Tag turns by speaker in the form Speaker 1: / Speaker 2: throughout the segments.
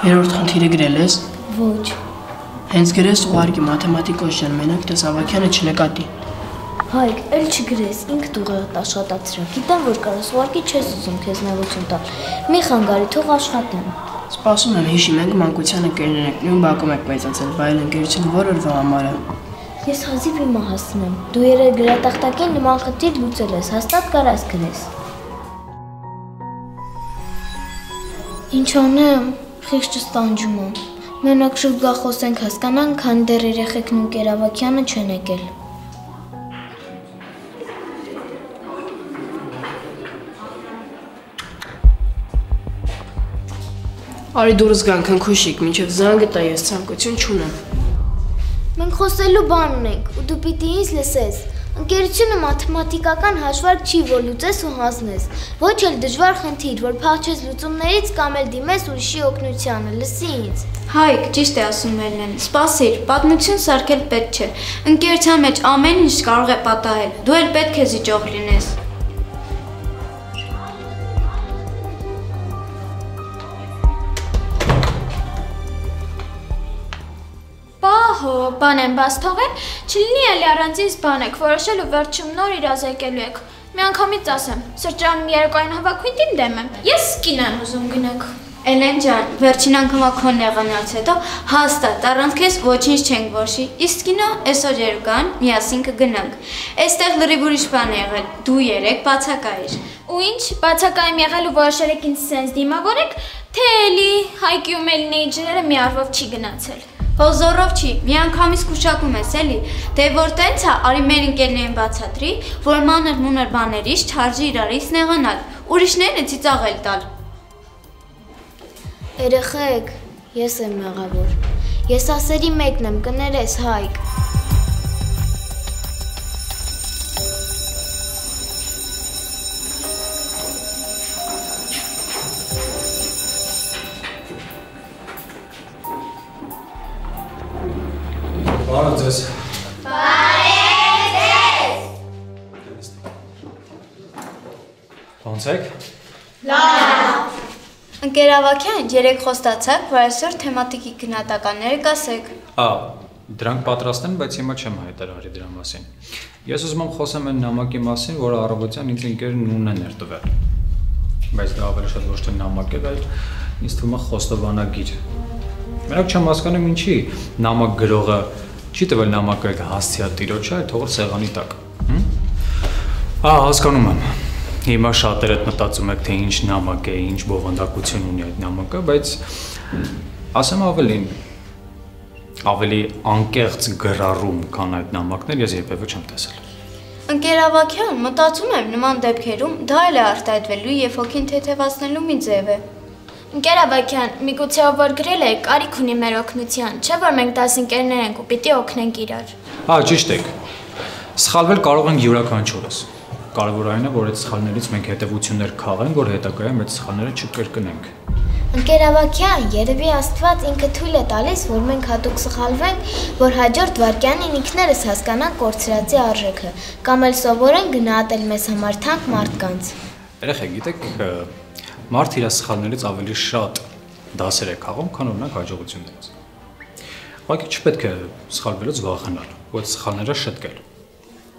Speaker 1: Երրորդ խնդիրը գրել ես։
Speaker 2: Ոչ։
Speaker 1: Հենց գրես ուղարկի մաթեմատիկոս ջան, մենակ Տեսավակյանը չնկատի։
Speaker 2: Հայկ, էլ չգրես, ինքդ ուղեղդ աշխատացրա։ Գիտեմ, որ կարաս ուղարկի չես ուզում քեզ նեղություն տալ։ Մի խանգարի, թող աշխատեն։
Speaker 1: Սպասում եմ, հիշի, մենք մանկության ընկերներ ենք, նույն բակում ենք մեծացել, բայց ընկերությունը որ օրվա համար է։
Speaker 2: Ես հազիվ իմը հասնեմ։ Դու երեք գրատախտակին նման խնդիր լուծել ես, հաստատ կարաս գրես։ Ինչ անեմ, խիղճս տանջում եմ։ Մենակ շուտ խոսենք հասկանան, քան դեռ երեխեքն ու Կերավակյանը չեն եկել։
Speaker 1: Արի դուրս գանք քնքուշիկ, մինչև զանգը տա ես ցանկություն չունեմ։
Speaker 2: Մենք խոսելու բան ունենք, ու դու պիտի ինձ լսես։ Ընկերությունը մաթեմատիկական հաշվարկ չի, որ լուծես ու հանձնես։ Ոչ էլ դժվար խնդիր, որ փախչես լուծումներից կամ էլ դիմես ուրիշի օգնությանը, լսի ինձ։
Speaker 3: Հայկ, ճիշտ է ասում Էլեն, սպասիր, պատմություն սարքել պետք չէ։ Ընկերության մեջ ամեն ինչ կարող է պատահել, դու էլ պետք է զիջող լինես։ Պահո, բան եմ բաց թողել, չլինի էլի առանձին բան եք, որոշել ու վերջում նոր իրազեկելու եք։ Մի անգամից ասեմ, սրճարանում երեկոյան հավաքույթին դեմ եմ, ես կին եմ ուզում գնանք։ Էլեն ջան, վերջին անգամա քո նեղանալուց հետո հաստատ առանց քեզ ոչինչ չենք որոշի, իսկ կինո այսօր երեկոյան միասին կգնանք։ Այստեղ լրիվ ուրիշ բան է եղել, դու երեք բացակայիր։ Ու ինչ, բացակայում եղել ու որոշել եք ինձ սենց դիմավորեք, թե էլի Հայկի ու Մելինեի ջրերը մի առվով չի գնացել։ Հոզորով չի, մի անգամից կուշակում ես էլի, դե որ տենց է, արի մեր ընկերներին բացատրի, որ մանր-մունր բաներից չարժի իրարից նեղանալ, ուրիշներին է ծիծաղել տալ։
Speaker 2: Երեխեք, ես եմ մեղավոր, ես ասերի մեկն եմ, կներես Հայկ։
Speaker 4: Բարև ձեզ։
Speaker 3: Բարև ձեզ։
Speaker 4: Ոնց եք։
Speaker 3: Լավ։ Ընկերավակյան, երեք խոստացաք, որ այսօր թեմատիկի գնահատականները կասեք։
Speaker 4: Դրանք պատրաստ են, բայց հիմա չեմ հայտարարի դրա մասին։ Ես ուզում եմ խոսեմ այն նամակի մասին, որը առավոտյան ինձ ընկերն Նունեն էր տվել։ Բայց դա ավելի շատ ոչ թե նամակ է, այլ ինձ թվում է խոստովանագիր։ Մենակ չեմ հասկանում ինչի նամակ գրողը չի տվել նամակը այդ հասցեա տիրոջը, այլ թողել սեղանի տակ։ Հասկանում եմ։ Հիմա շատերը մտածում եք, թե ինչ նամակ է, ինչ բովանդակություն ունի այդ նամակը, բայց ասեմ ավելի անկեղծ գրառում, քան այդ նամակներ ես երբևէ չեմ տեսել։
Speaker 3: Ընկերավակյան, մտածում եմ նման դեպքերում դա էլ է արտահայտվելու եւ հոգին թեթևացնելու մի ձև է։ Ընկերավակյան, միգուցե ով որ գրել է, կարիք ունի մեր օգնության, չէ՞ որ մենք 10 ընկերներ ենք ու պիտի օգնենք իրար։
Speaker 4: Ճիշտ եք։ Սխալվել կարող ենք յուրաքանչյուրս։ Կարևորը այն է, որ այդ սխալներից մենք հետևություններ քաղենք, որ հետագայում այդ սխալները չկրկնենք։
Speaker 2: Ընկերավակյան, երևի Աստված ինքը թույլ է տալիս, որ մենք հատուկ սխալվենք, որ հաջորդ վայրկյանին ինքներս հասկանանք կորցրածի արժեքը, կամ էլ սովորենք գնահատել մեզ համար թանկ մարդկանց։
Speaker 4: Երեխեք, գիտեք, մարդ իր սխալներից ավելի շատ դասեր է քաղում, քան օրինակ հաջողություններից։ Ուղղակի չպետք է սխալվելուց վախենալ, ու այդ սխալները շտկել։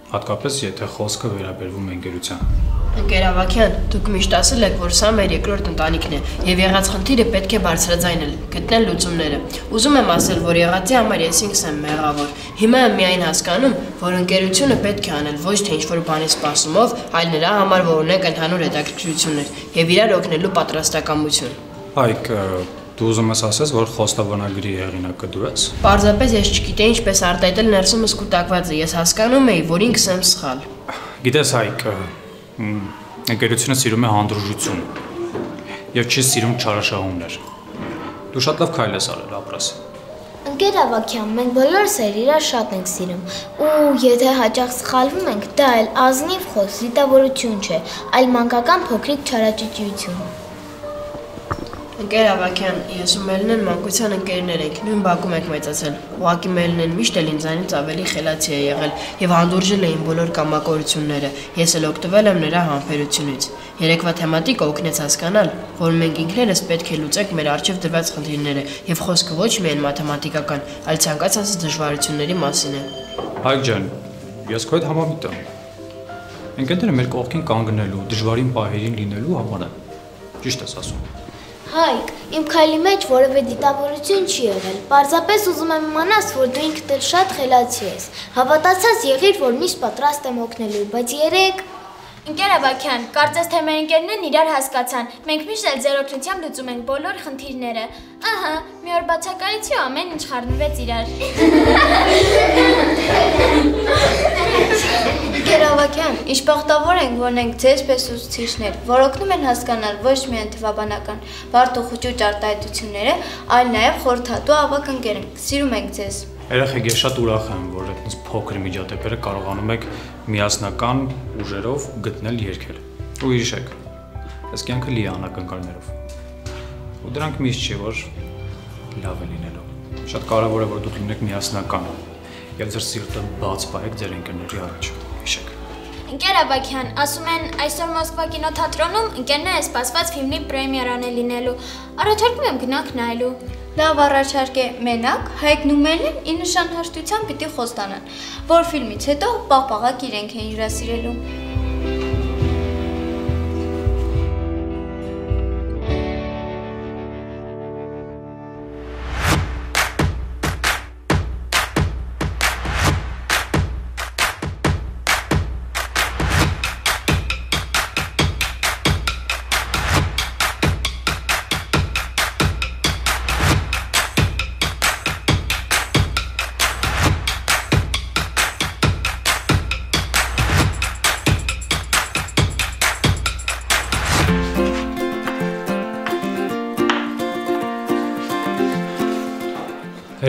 Speaker 4: Հատկապես եթե խոսքը վերաբերվում է ընկերությանը։
Speaker 1: Ընկերավակյան, դուք միշտ ասել եք, որ սա մեր երկրորդ ընտանիքն է, եւ եղած խնդիրը պետք է բարձրաձայնել, գտնել լուծումները։ Ուզում եմ ասել, որ եղածի համար ես ինքս եմ մեղավոր։ Հիմա եմ միայն հասկանում, որ ընկերությունը պետք է անել ոչ թե ինչ-որ բանի սպասումով, այլ նրա համար, որ ունենք ընդհանուր հետաքրքրություններ եւ իրար օգնելու պատրաստակամություն։
Speaker 4: Հայկ, դու ուզում ես ասես, որ խոստովանագրի հեղինակը դու ես։
Speaker 1: Պարզապես ես չգիտեի ինչպես արտահայտել ներսումս կուտակվածը, ես հասկանում էի, որ ինքս եմ սխալ։
Speaker 4: Գիտես Հայկ, ընկերությունը սիրում է հանդուրժություն եւ չի սիրում չարաշահումներ։ Դու շատ լավ քայլ ես արել, ապրես։
Speaker 2: Ընկերավակյան, մենք բոլորս իրար շատ ենք սիրում, ու եթե հաճախ սխալվում ենք, դա էլ ազնիվ խոսք, զիտավորություն չէ, այլ մանկական փոքրիկ չարաճճիություն։
Speaker 1: Ընկեր Ավակյան, ես ու Մելնեն մանկության ընկերներ ենք, նույն բակում ենք մեծացել։ Ուղղակի Մելնեն միշտ էլ ինձանից ավելի խելացի է եղել եւ հանդուրժել էին բոլոր կամակորությունները։ Ես էլ օգտվել եմ նրա համբերությունից։ Երեկվա թեմատիկը օգնեց հասկանալ, որ մենք ինքներս պետք է լուծենք մեր առջև դրված խնդիրները եւ խոսքը ոչ միայն մաթեմատիկական, այլ ցանկացած դժվարությունների մասին է։
Speaker 4: Հայկ ջան, ես քո հետ համամիտ եմ։ Ընկերները մեր կողքին կանգնելու, դժվարին պահերին լինելու համար են։ Ճիշտ ես ասում։
Speaker 2: Հայկ, իմ քայլի մեջ որևէ դիտավորություն չի եղել։ Պարզապես ուզում եմ իմանաս, որ դու ինքդ էլ շատ խելացի ես։ Հավատացած եղիր, որ միշտ պատրաստ եմ օգնելու, բայց երեք
Speaker 3: Ընկեր Ավակյան, կարծես թե մեր ընկերներն իրար հասկացան։ Մենք միշտ էլ ձեր օգնությամբ լուծում ենք բոլոր խնդիրները։ Ահա, մի օր բացակայեցի ու ամեն ինչ խառնվեց իրար։
Speaker 5: Ընկեր Ավակյան, ինչ բախտավոր ենք, որ ենք ձեզ պես ուսուցիչներ, որ օգնում են հասկանալ ոչ միայն թվաբանական բարդ ու խուճուճ արտահայտությունները, այլ նաև խորհրդատու ավակ ընկեր ենք։ Սիրում ենք ձեզ։
Speaker 4: Երեխեք, ես շատ ուրախ եմ, որ այդպես փոքր միջադեպերը կարողանում եք միասնական ուժերով գտնել երգել։ Ու հիշեք, այս կյանքը լի է անակնկալներով։ Ու դրանք միշտ չի, որ լավ է լինելու։ Շատ կարևոր է, որ դուք լինեք միասնական եւ ձեր սիրտը բաց պահեք ձեր ընկերների առաջ։ Հիշեք։
Speaker 3: Ընկեր Ավակյան, ասում են այսօր Մոսկվա կինոթատրոնում ընկերները սպասված ֆիլմի պրեմիերան է լինելու։ Առաջարկում եմ գնանք նայելու։
Speaker 5: Լավ առաջարկ է մենակ, Հայկն ու Մելնեն ի նշան հաշտության պիտի խոստանան, որ ֆիլմից հետո պաղպաղակ իրենք են հյուրասիրելու։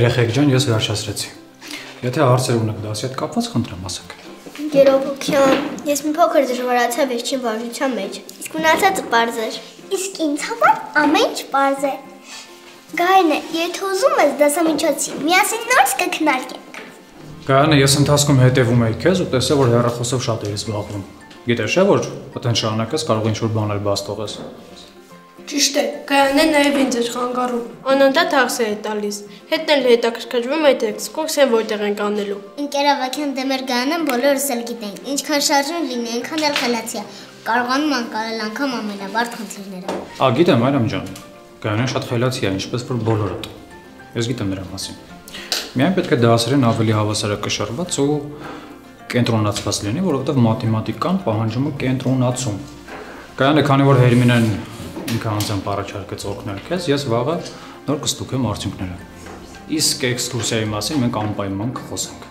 Speaker 4: Երեխեք ջան, ես վերջացրեցի։ Եթե հարցեր ունեք դասի հետ կապված, խնդրեմ ասեք։
Speaker 6: Ընկեր Ավակյան, ես մի փոքր դժվարացա վերջին վարժության մեջ, իսկ մնացածը պարզ էր։ Իսկ ինձ համար ամեն ինչ պարզ է։ Գայնը, եթե ուզում ես դասամիջոցի, միասին նորից կքննարկենք։
Speaker 4: Գայանը, ես ընթացքում հետևում էի քեզ ու տեսա, որ հեռախոսով շատ էի զբաղվում։ Գիտես չէ՞ որ այդտեղ շարունակես կարող ինչ-որ բաներ բաց թողես։
Speaker 7: Ճիշտ է, Գայանն նաև ինձ էր խանգարում, անընդհատ հաղս է տալիս, հետն էլ հետաքրքրվում է թե սկսեն որտեղ ենք անելու։
Speaker 6: Ընկեր Ավակյան, դե մեր Գայանն բոլորս էլ գիտենք, ինչքան շարժուն լինի, այնքան էլ խելացի է, կարողանում անցնել անգամ ամենաբարդ խնդիրները։
Speaker 4: Գիտեմ, այրամ ջան, Գայանն շատ խելացի է, ինչպես որ բոլորդ։ Ես գիտեմ նրա մասին։ Միայն պետք է դասերեն ավելի հավասարակշռված ու կենտրոնացված լինի, որովհետև մաթեմատիկան պահանջում է կենտրոնացում։ Գայանը, քանի որ Հերմինեն ինքը անձամբ առաջարկեց օգնել քեզ, ես վաղը նոր կստուգեմ արդյունքները։ Իսկ էքսկուրսիայի մասին մենք անպայման կխոսենք։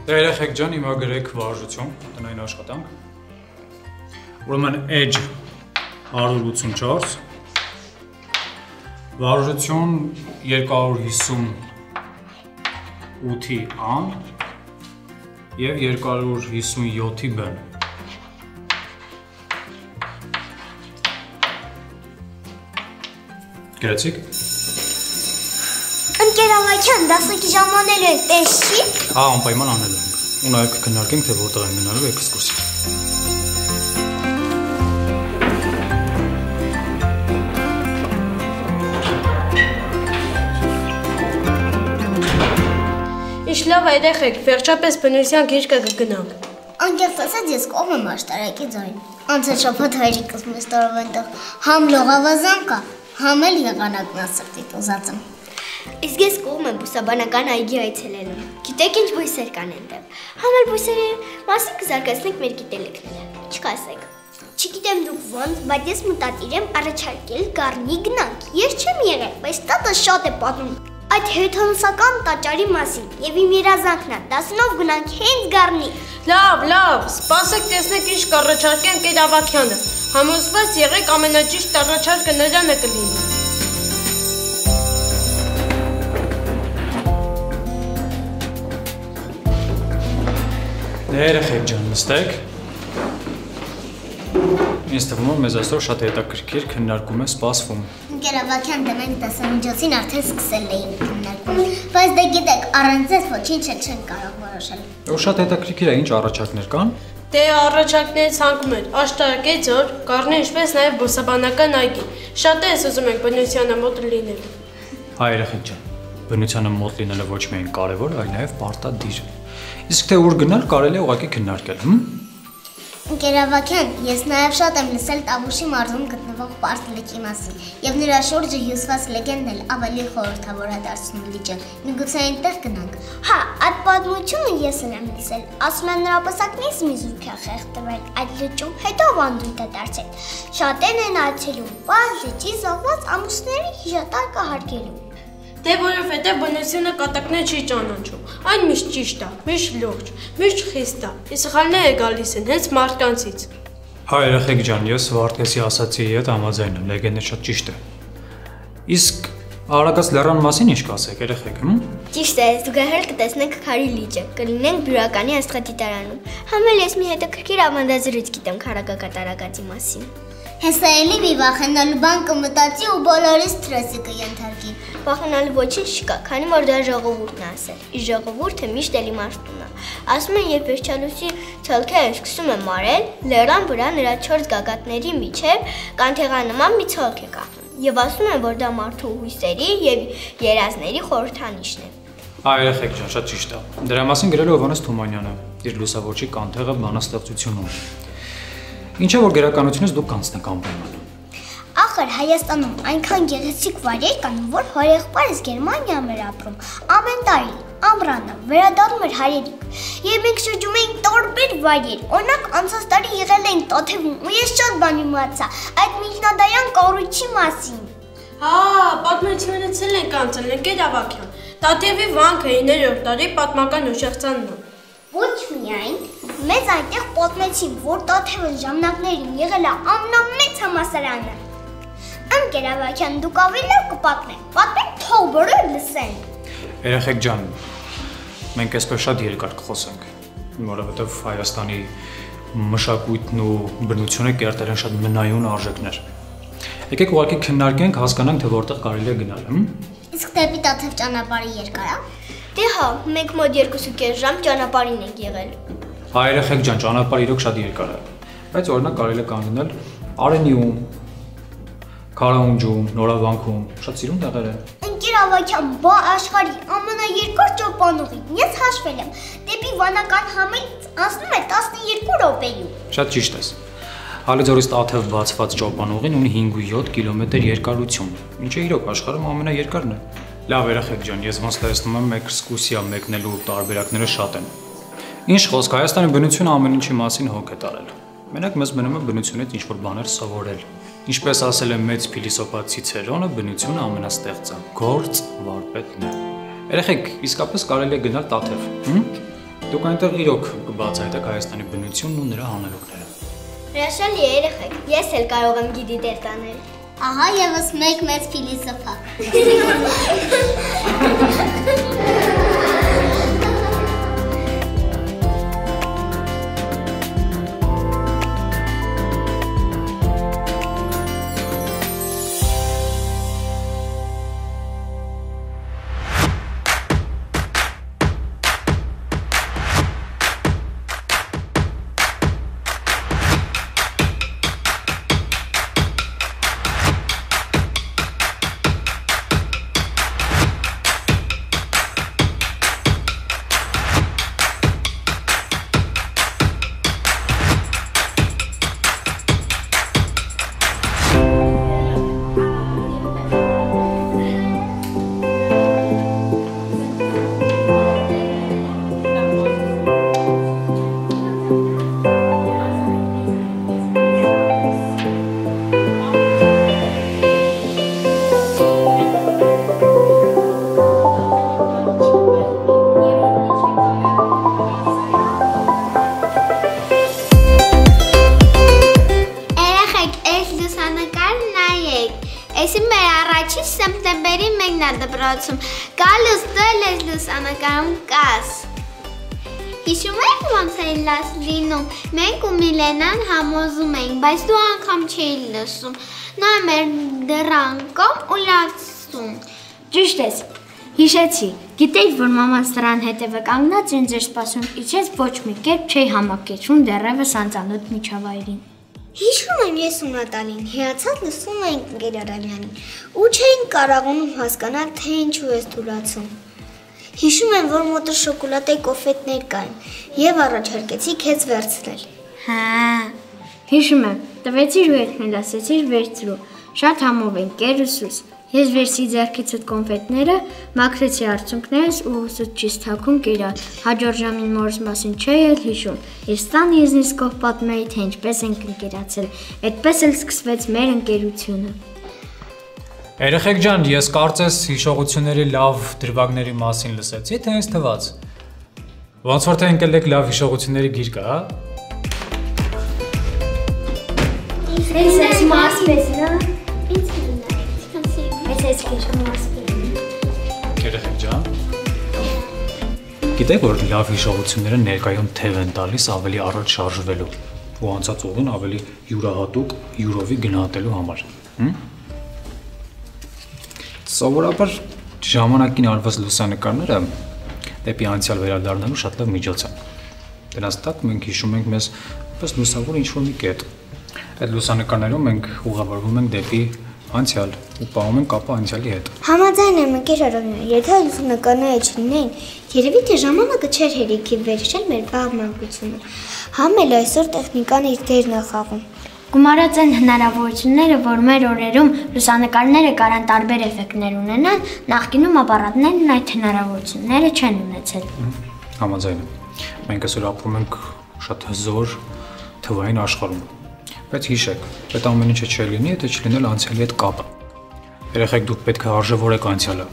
Speaker 4: Դե երեխեք ջան, հիմա գրեք վարժություն, տնային աշխատանք։ Ուրեմն edge 184, վարժություն 258-ի ան եւ 257-ի բ։ Գրեցիք։
Speaker 6: Ընկեր Ավակյան, դասակի ժամանելու ենք, տես չի։
Speaker 4: Հա, անպայման անելու ենք։ Ու նաև կքննարկենք, թե որտեղ են գնալու էքսկուրսիա։
Speaker 7: Ինչ լավ է երեխեք, վերջապես բնության գիրկը կգնանք։
Speaker 6: Անկեղծ ասած ես կողմ եմ աշտարակի ձայն։ Անցած շաբաթ հայրիկս մեզ տարավ այնտեղ համ լողավազան կա, համ էլ եղանակն ասրտիտ ուզածım։ Իսկ ես կողմ եմ բուսաբանական այգի այցելելու։ Գիտեք ինչ բույսեր կան այնտեղ։ Համ էլ բույսերի մասին կզարգացնենք մեր գիտելիքները։ Չկասեք։ Չգիտեմ դուք ոնց, բայց ես մտադիր եմ առաջարկել Գառնի գնանք։ Ես չեմ եղել, բայց տատը շատ է պատմում այդ հեթանոսական տաճարի մասին եւ իմ երազանքն է 10-ով գնանք հենց Գառնի։
Speaker 7: Լավ, սպասեք տեսնեք ինչ կառաջարկեն Ընկեր Ավակյանը։ Համոզված եղեք ամենաճիշտ առաջարկը նրան է կլինի։
Speaker 4: Դե երեխեք ջան, նստեք։ Ինձ թվում է մեզ այսօր շատ հետաքրքիր քննարկում է սպասվում։
Speaker 6: Ընկերավարքյան դրանք դասամիջոցին արդեն սկսել էին քննարկում, բայց դե գիտեք, առանց ձեզ ոչինչ չեն կարող որոշել։
Speaker 4: Ու շատ հետաքրքիր է, ինչ առաջարկներ կան։
Speaker 7: Դե առաջարկներից ցանկում էր աշտարակեց օր, կառնի ինչպես նաև բուսաբանական այգի։ Շատերս ուզում ենք բնությանը մոտ լինել։
Speaker 4: Հայ երեխեք ջան, բնությանը մոտ լինելը ոչ միայն կարևոր, այլ նաև պարտադիր։ Իսկ թե ուր գնալ կարելի է ուղղակի քննարկել,
Speaker 6: Ընկերավարքյան, ես նաև շատ եմ լսել Տավուշի մարզում գտնվող Պարս լճի մասին, եւ նրա շուրջը հյուսված լեգենդն էլ ավելի խորհրդավոր է դարձնում լիճը։ Միգուցե այնտեղ գնանք։ Հա, այդ պատմությունը ես էլ եմ լսել։ Ասում են նրա պսակներից մի զույգ է խեղդվել այդ լճում, հետո ավանդույթ է դարձել։ Շատերն են այցելում Պարս լճի զոհված ամուսների հիշատակը հարգելու։
Speaker 7: Դե որովհետև բնությունը կատակներ չի ճանաչում, այն միշտ ճիշտ է, միշտ լուրջ, միշտ խիստ է, իսկ սխալները գալիս են հենց մարդկանցից։
Speaker 4: Հայ երեխեք ջան, ես Վարդգեսի ասացի հետ համաձայն եմ, լեգենդը շատ ճիշտ է։ Իսկ Արագած լեռան մասին ինչ կասեք, երեխեք,
Speaker 6: Ճիշտ է, զուգահեռ կտեսնենք Քարի լիճը, կլինենք Բյուրականի աստղադիտարանում։ Համ էլ ես մի հետաքրքիր ավանդազրույց գիտեմ քարակակատարագածի մասին։ Հեսա էլի մի վախենալու բան կմտածի ու բոլորի սթրեսի կենթարկի։ Վախենալու ոչինչ չկա, քանի որ դա ժողովուրդն է ասել։ Իր ժողովուրդը միշտ էլի մարդուն է։ Ասում են, երբ վերջալուսի ցոլքերը սկսում են մարել, լեռան վրա նրա 4 գագաթների միջև կանթեղանման մի ցոլք է կախվում։ Եվ ասում են, որ դա մարդու հույսերի եւ երազների խորհրդանիշն է։
Speaker 4: Երեխեք ջան, շատ ճիշտ է։ Դրա մասին գրել է Հովհաննես Թումանյանը իր լուսավորչի կանթեղը բանաստեղծությունում։ Ինչը որ գերականությունից դուք կանցնեք անպայման։
Speaker 6: Ախր Հայաստանում այնքան գեղեցիկ վայրեր կան, որ հորեղբայրս Գերմանիայում էր ապրում։ Ամեն տարի ամռանը վերադառնում էր հայրենիք։ Եվ մենք շրջում էինք տարբեր վայրեր։ Օրինակ անցած տարի եղել էինք Տաթևում, ու ես շատ բան իմացա այդ միջնադարյան կառույցի մասին։
Speaker 7: Հա, պատմությունից էլ ենք անցել, Ընկերավարքյան։ Տաթևի վանքը 9-րդ դարի պատմական ուշեղծանն է։
Speaker 6: Ոչ միայն, մեզ այնտեղ պատմեցին, որ Տաթևը ժամանակներին եղել է ամենամեծ համալսարանը։ Ընկերավարքյան, դուք ավելի լավ կպատմեք, պատմեք թող բոլորը լսեն։
Speaker 4: Երեխեք ջան, մենք այսպես շատ երկար կխոսենք, որովհետև Հայաստանի մշակույթն ու բնությունը կերտել են շատ մնայուն արժեքներ։ Եկեք ուղղակի քննարկենք, հասկանանք, թե որտեղ կարելի է գնալ,
Speaker 6: Իսկ դեպի Տաթև ճանապարհը երկար է։
Speaker 2: Դե հա, մենք մոտ 2.5 ժամ ճանապարհին ենք եղել։
Speaker 4: Երեխեք ջան, ճանապարհը իրոք շատ երկար է, բայց օրինակ կարելի է կանգնել Արենիում, Քարաունջում, Նորավանքում, շատ սիրուն տեղեր են։
Speaker 6: Ընկերավարքյան, բա աշխարհի ամենաերկար ճոպանուղին, ես հաշվել եմ, դեպի վանական համերից անցնում է 12 րոպեում։
Speaker 4: Շատ ճիշտ ես։ Հալիձորից Տաթև բացված ճոպանուղին ունի 5.7 կիլոմետր երկարություն, ինչը իրոք աշխարհում ամենաերկարն է։ Լավ երեխեք ջան, ես ոնց տեսնում եմ, էքսկուրսիա մեկնելու տարբերակները շատ են։ Ինչ խոսք, Հայաստանի բնությունը ամեն ինչի մասին հոգ է տարել։ Մենակ մեզ մնում է բնությունից ինչ-որ բաներ սովորել։ Ինչպես ասել է մեծ փիլիսոփա Ցիցերոնը, բնությունը ամենաստեղծը, գործ վարպետն է։ Երեխեք, իսկապես կարելի է գնալ Տաթև, Դուք այնտեղ իրոք կբացահայտեք Հայաստանի բնությունն ու նրա հանելուկները։
Speaker 2: Հրաշալի է երեխեք, ես էլ կարող եմ գիդի դեր տանել։
Speaker 6: Ահա եւս մեկ մեծ փիլիսոփա։ Հիշում եք ոնց էր լաց լինում։ Մենք ու Միլենան համոզում էինք, բայց դու անգամ չէի լսում։ Նա մեր դռան կողմ ու լացում։
Speaker 2: Ճիշտ ես։ Հիշեցի։ Գիտեիք, որ մաման սրան հետևը կանգնած ինձ էր սպասում, իջեց ոչ մի կերպ չէի համակեցում դեռևս անծանոթ միջավայրին։
Speaker 6: Հիշում եմ ես ու Նատալին հիացած լսում էինք ընկեր Արալյանին ու չէինք կարողանում հասկանալ, թե ինչու է ստուլացում։ Հիշում եմ, որ մոտը շոկոլադե կոֆետներ կային եւ առաջարկեցի քեզ վերցնել։
Speaker 2: Հա, հիշում եմ, տվեցիր ու եկնել ասեցիր վերցրու։ Շատ համով ենք կերուսուս։ Ես վերցի ձեռքիցդ կոնֆետները, մաքրեցի արցունքներս ու ուսուց ճիշտ թաքուն կերա։ Հաջորդ ժամին մորս մասին չէի էլ հիշում։ Ես տան եզնից կողմ պատմեի, թե ինչպես ենք ընկերացել։ Այդպես էլ սկսվեց մեր ընկերությունը։
Speaker 4: Երեխեք ջան, ես կարծես հիշողությունների լավ դրվագների մասին լսեցի, թե ինձ թվաց։ Ոնց որ թե ընկել եք լավ հիշողությունների գիրկը, հա։
Speaker 2: Ես մասպես, նա։ Ես քեզ մասպես։
Speaker 4: Երեխեք ջան։ Գիտեք, որ լավ հիշողությունները ներկայում թև են տալիս ավելի առաջ շարժվելու ու անցած ուղին ավելի յուրահատուկ յուրովի գնահատելու համար։ Սովորաբար ժամանակին արված լուսանկարները դեպի անցյալ վերադառնալու շատ լավ միջոց են։ Դրանց տակ մենք հիշում ենք մեզ որպես լուսավոր ինչ-որ մի կետ։ Այդ լուսանկարներում մենք ուղղավորվում ենք դեպի անցյալ ու պահում ենք կապը անցյալի հետ։
Speaker 6: Համաձայն եմ ընկեր Արոնյան, եթե լուսանկարները չլինեին, երևի թե ժամանակը չէր հերիքի վերջել մեր վաղ մանկությունը։ Համ էլ այսօր տեխնիկան իր դերն է խաղում։
Speaker 2: Գումարած են հնարավորությունները, որ մեր օրերում լուսանկարները կարան տարբեր էֆեկտներ ունենան, նախկինում ապարատներն այդ հնարավորությունները չեն ունեցել։
Speaker 4: Համաձայն եմ։ Մենք այսօր ապրում ենք շատ հզոր թվային աշխարհում։ Բայց հիշեք, այդ ամեն ինչը չի լինի, եթե չլինել անցյալի հետ կապը։ Երեխեք դուք պետք է արժևորեք անցյալը,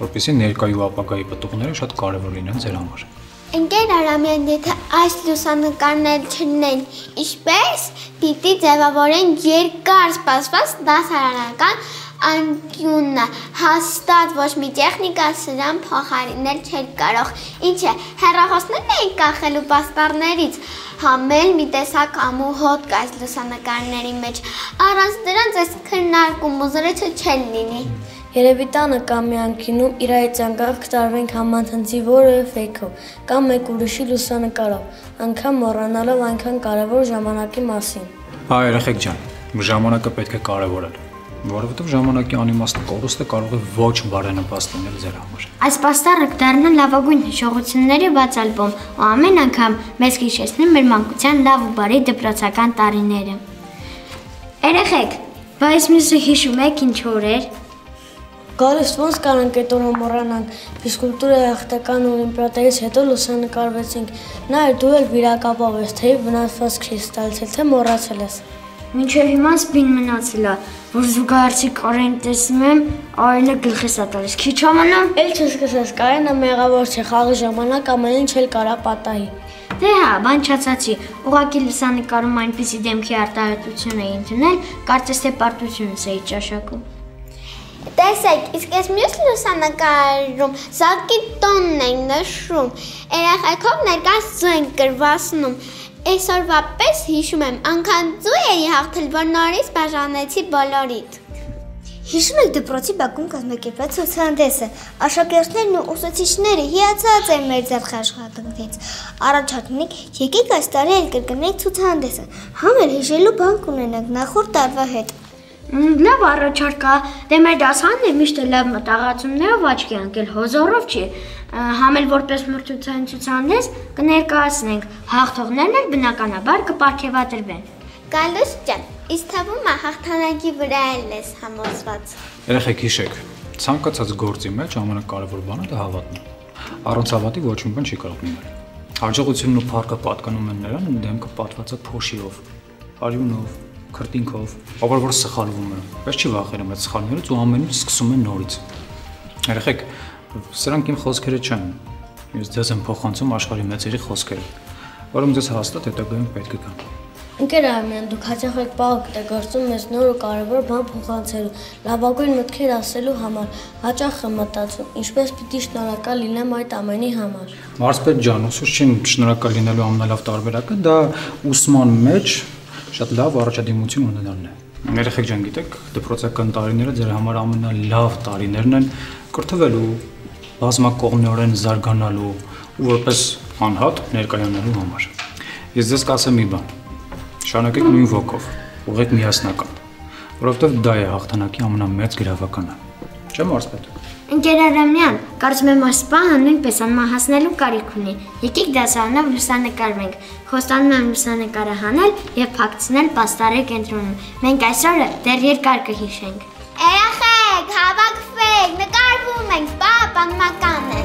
Speaker 4: որպեսզի ներկայի ու ապագայի պտուղները շատ կարևոր լինեն ձեր համար։
Speaker 6: Ընկեր Արամյան, եթե այս լուսանկարներ չլինեն, ինչպես պիտի ձևավորեն երկար սպասված դասարանական անկյունը, հաստատ ոչ մի տեխնիկա սրան փոխարինել չէր կարող, ինչը հեռախոսներն էին կախելու պաստառներից, համել մի տեսակ ամու հոտ կա այս լուսանկարների մեջ, առանց դրանց այս քննարկում ու զրույցը չեն լինի։
Speaker 7: Երևի տանը կամ մի անկյունում իրայից անկախ կտարվենք համանցնցի որևէ ֆեյքով կամ մեկ ուրիշի լուսանկարով, անգամ մոռանալով այնքան կարևոր ժամանակի մասին։
Speaker 4: Հա, երեխեք ջան, ժամանակը պետք է կարևորել, որովհետև ժամանակի անիմաստ կորուստը կարող է ոչ բարենպաստ լինել ձեր համար։
Speaker 2: Այս պաստառը կդառնա լավագույն հիշողությունների բաց ալբոմ ու ամեն անգամ մեզ հիշեցնի մեր մանկության լավ ու բարի դպրոցական տարիները։ Երեխեք, բայց մյուսը հիշում եք ինչ օր էր։
Speaker 7: Գալիս ոնց կարանք այդ օրը մոռանանք, ֆիզկուլտուրայի հաղթական օլիմպիադայից հետո լուսանկարվեցինք, նայ դու էլ վիրակապավ ես, թե վնասված քեզ ստացել, թե մոռացել ես։
Speaker 2: Մինչև հիմա սպին մնացել է, որ զուգահեռցի Կարեն տեսնում եմ, այլը գլխիս է տալիս, քիչ ամենամ։
Speaker 7: Էլ չսկսես, Կարենը մեղավոր չէ, խաղի ժամանակ ամեն ինչ էլ կարա պատահի։
Speaker 2: Դե հա, բան չացացի, ուղղակի լուսանկարում այնպիսի դեմքի արտահայտություն էի ընդունել, կարծես թե պարտությունս էի ճաշակում։
Speaker 6: Տեսեք, իսկ այս մյուս լուսանկարում Զակի տոնն ենք նշում, երեխեքով ներկայացու ենք գրվասնում, այսօրվա պես հիշում եմ, անգամ ձու էի հաղթել, որ նորից բաժանեցի բոլորիդ։ Հիշում եք դպրոցի բակում կազմակերպված ցուցահանդեսը, աշակերտներն ու ուսուցիչները հիացած են մեր ձեռքաշխատանքից։ Առաջարկник, եկեք այս տարի էլ կրկնենք ցուցահանդեսը, համ էլ հիշելու բան կունենանք նախորդ տարվա հետ։
Speaker 2: Լավ առաջարկ է, դե մեր դասարանն է միշտ լավ մտաղացումներով աչքի ընկել, հոզորով չի, համ էլ որպես մրցութային ցուցահանդես կներկայացնենք, հաղթողներն էլ բնականաբար կպարգևատրվեն։
Speaker 6: Գալուս ջան, իսկ թվում է հաղթանակի վրա էլ ես համոզված։
Speaker 4: Երեխեք հիշեք, ցանկացած գործի մեջ ամենակարևոր բանը դա հավատն է։ Առանց հավատի ոչ մի բան չի կարող լինել։ Հաջողությունն ու փառքը պատկանում են նրան, ում դեմքը պատված է փոշիով, արյունով, քրտինքով, ով որ սխալվում է, բայց չի վախենում այդ սխալներից ու ամեն ինչ սկսում է նորից։ Երեխեք, սրանք իմ խոսքերը չեն։ Ես ձեզ եմ փոխանցում աշխարհի մեծերի խոսքերը, որոնք ձեզ հաստատ հետագայում պետք է գան։
Speaker 7: Ընկեր Արմեն, դուք հաճախ եք պահ օգտագործում մեզ նոր ու կարևոր բան փոխանցելու, լավագույն մտքեր ասելու համար, հաճախ եմ մտածում, ինչպես պիտի շնորհակալ լինեմ այդ ամենի համար։
Speaker 4: Մարզպետ ջան, ուսուցչին շնորհակալ լինելու ամենալավ տարբերակը դա ուսման մեջ շատ լավ առաջադիմություն ունենալն է։ Երեխեք ջան, գիտեք, դպրոցական տարիները ձեր համար ամենալավ տարիներն են կրթվելու, բազմակողմնորեն զարգանալու ու որպես անհատ ներկայանալու համար։ Ես ձեզ կասեմ մի բան։ Շարունակեք նույն ոգով, ուղղեք միասնական, որովհետև դա է հաղթանակի ամենամեծ գրավականը։ Չէ՞ մարզպետ։
Speaker 6: Ընկեր Արամյան, կարծում եմ ասպահը նույնպես անմահացնելու կարիք ունի։ Եկեք դասարանով լուսանկարվենք։ Խոստանում եմ լուսանկարը հանել եւ փակցնել պաստառի կենտրոնում։ Մենք այսօրը դեռ երկար կհիշենք։ Երեխեք, հավաքվեք, նկարվում ենք, պատմական է։